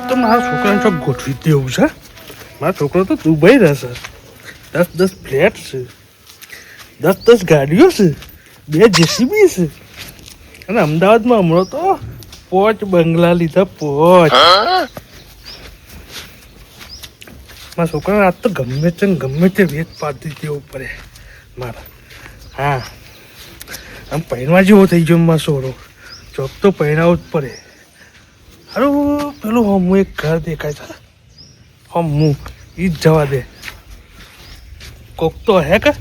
તો મારા છોકરાને ચોક ગોઠવી દેવું છે. મારો છોકરો તો દુબઈ રહેશે. 10 ફ્લેટ છે, 10 ગાડીઓ છે, 2 જેસીબી છે અને અમદાવાદમાં હમણાં તો 5 બંગલા લીધા. 5 મારા છોકરાને આજ તો ગમે તે વેચ પાડી દેવું પડે મારા. હા, આમ પહેરવા જેવો થઈ ગયો મારો છોરો. ચોક તો પહેરાવું જ પડે. હારું પેલું હમું એક ઘર દેખાય છે, હમું એ જ જવા દે. કોક તો હે કે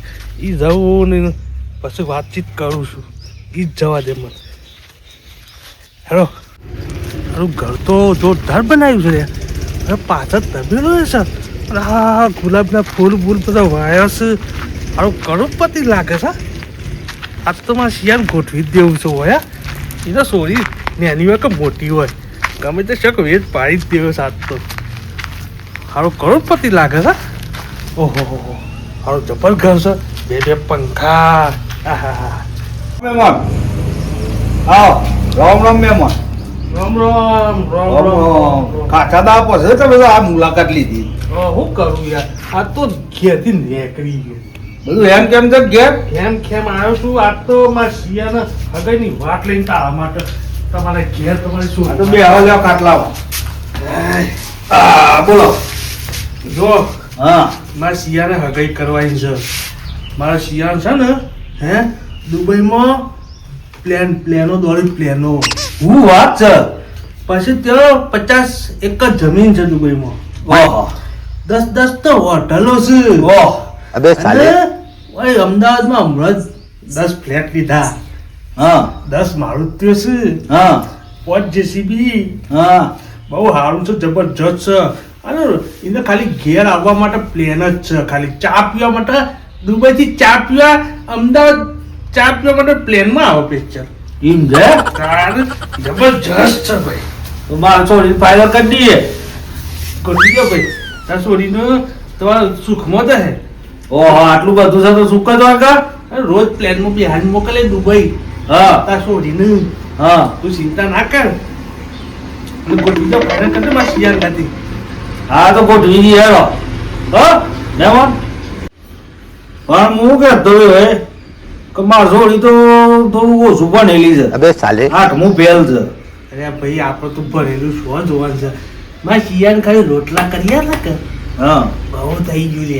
એ જવું ને પછી વાતચીત કરું છું. એ જ જવા દે મને. હેલો, હારું ઘર તો જોરદાર બનાવ્યું છે. અરે પાછળ તબેલો છે સર. હા, ગુલાબના ફૂલ બધા વાયા છે. હારું કરોડપતિ લાગે છે. આજ તો મારે શિયાળ ગોઠવી જ દેવું છે. હોય એ તો સોરી નાની હોય કે મોટી હોય ગમે તે શક વેચ પાડી જ દેવો સાત તો. હારો કરોડપતિ લાગે છે. ઓહો હારો જબર ઘર છે. 2 પંખા. મહેમાન આવો. રામ રામ મહેમાન. રામ રામ રામ રામ રામ. કાચા દા પછી તમે આ મુલાકાત લીધી. શું કરું યાર, આ તો ઘેરથી નીકળી ગયો. બધું એમ કેમ છે ઘેર? કેમ આવ્યો છું. આ તો મારા શિયાળના હગાઈની વાત લઈને તારા માટે તમારે ઘેર તમારે શું તો બે હવે જાવ ખાટલા. બોલો. જો હા, મારા શિયાળને હગાઈ કરવાની છે. મારા શિયાળ છે ને હે દુબઈમાં પ્લેનો દોડી પ્લેનો. હું વાત છે. પછી ત્યાં 50 એકર જમીન છે દુબઈમાં. ઓહો 10 તો હોટલો છે. ઓહ અબે સાલે ઓય અમદાવાદમાં હમણાં જ 10 ફ્લેટ લીધા. હા 10 મારુતિઓ છે, હા 5 જેસીબી. હા બહુ સારું છે, જબરજસ્ત છે. અને એને ખાલી ઘેર આવવા માટે પ્લેન જ છે. ખાલી ચા પીવા માટે દુબઈથી ચા પીવા અમદાવાદ ચા પીવા માટે પ્લેનમાં આવે પિક્ચર. એમ છે. જબરજસ્ત છે ભાઈ. તો મારે છોડી ફાયદો કરી દઈએ. કરી દો ભાઈ. તાર છોડીને તમારા સુખમાં જ હે. ઓહો આટલું બધું છે તો સુખ જ વાગા. અરે રોજ પ્લેનમાં બિહાર મોકલે દુબઈ. હા તાર છોડીને હા તું ચિંતા ના કર. અને ગોઠવી દો ફાયદા કરતો મારા શિયાળ ખાતી. હા તો ગોઠવી દઈએ હેરો. હા મહેમાન પણ હું કહેતો હોય કે માર છોડી તો થોડું ઓછું ભણેલી છે. અબે સાલે 8મું ફેલ છે. અરે ભાઈ આપણે તો ભણેલું શું જોવાનું છે. મારા શિયાળ ખાલી રોટલા કરી આલે કે હા બહુ થઈ ગયું લે.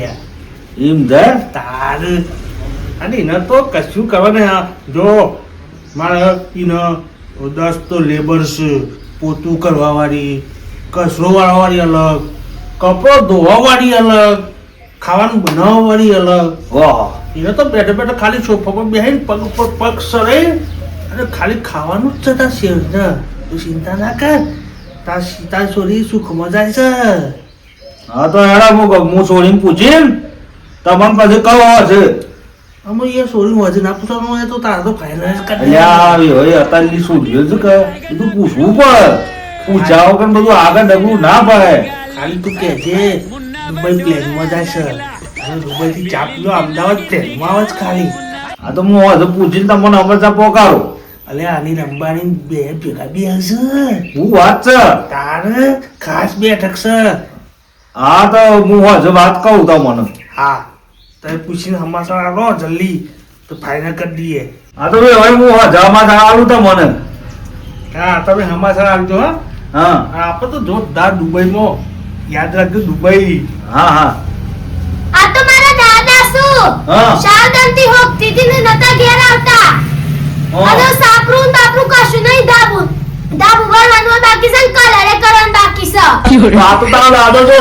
એમ છે. તાર અને એને તો કશું કરવાનું. હા જો મારે એને 10 તો લેબર છે. પોતું કરવા વાળી, કચરો વાળવા વાળી અલગ, કપડો ધોવા વાળી અલગ, ખાવાનું બનાવવા વાળી અલગ. ઓહો એને તો બેઠા ખાલી સોફા પર બેસીને પગ ઉપર પગ સરે અને ખાલી ખાવાનું જ છે. તાર શેર છે. તું ચિંતા ના કર. તાર છોરી સુખમાં જાય છે. હા તો હેડા હું છોડીને પૂછીને તમને પછી કહો છે. અમે એ છોરી વજન ના પૂછવાનું હોય તો તારે તો ફાઇનલ કરી અલ્યા આવી હોય અત્યારની છોડીઓ છે કે બધું પૂછવું પડે. પૂછાવો કે બધું આગળ ડગલું ના પડે. ખાલી તું કહેજે દુબઈ પ્લેનમાં જાય છે અને દુબઈથી ચા પીલો અમદાવાદ પ્લેનમાં આવે જ ખાલી. હા તો હું હજુ પૂછીને તમને અમૃતા પોકારો. અલે આની અંબાણી બે ભેગા બે હશે. હું વાત છે. તારે ખાસ બેઠક છે. હા તો હું હજુ વાત કહું તમને. હા તમે પૂછીને હમાસા આવો જલ્દી તો ફાઇનલ કરી દઈએ. હા તો હવે હું હજામાં આવું તો મને. હા તમે હમાસા આવજો. હા હા આપણે તો જોરદાર દુબઈમાં યાદ રાખજો દુબઈ. હા હા આ તો મારા દાદા શું હા. શારદાંતી હોકતી થી ને નતા ઘેર આવતા. અને સાપરું બાપરું કશું નહીં. ધાબુ ભરવાનું બાકી છે, કલરે કરવાનું બાકી છે. આ તો તારો દાદો તો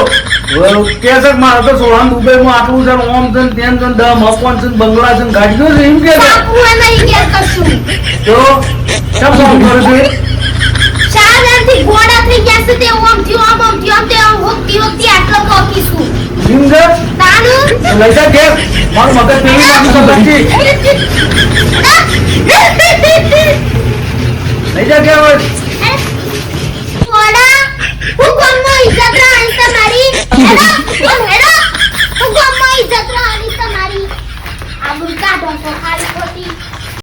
કે છે કે મારે તો સોળાન દુબઈમાં આટલું છે ને ઓમ છે ને તેમ છે ને 10 મકાન છે ને બંગલા છે ને ગાડીઓ છે એમ કે છે. સાપરું નહીં ઘેર કશું. તો કેમ ફોન કરે છે? શારદાંતી ઘોડા થઈ ગયા છે તે ઓમ થયું આમ તે આમ હોકતી આટલો બાકી છું. એમ છે? તાનું લઈ જા ઘેર. મારું મગજ પેલી નાખી તો બચી.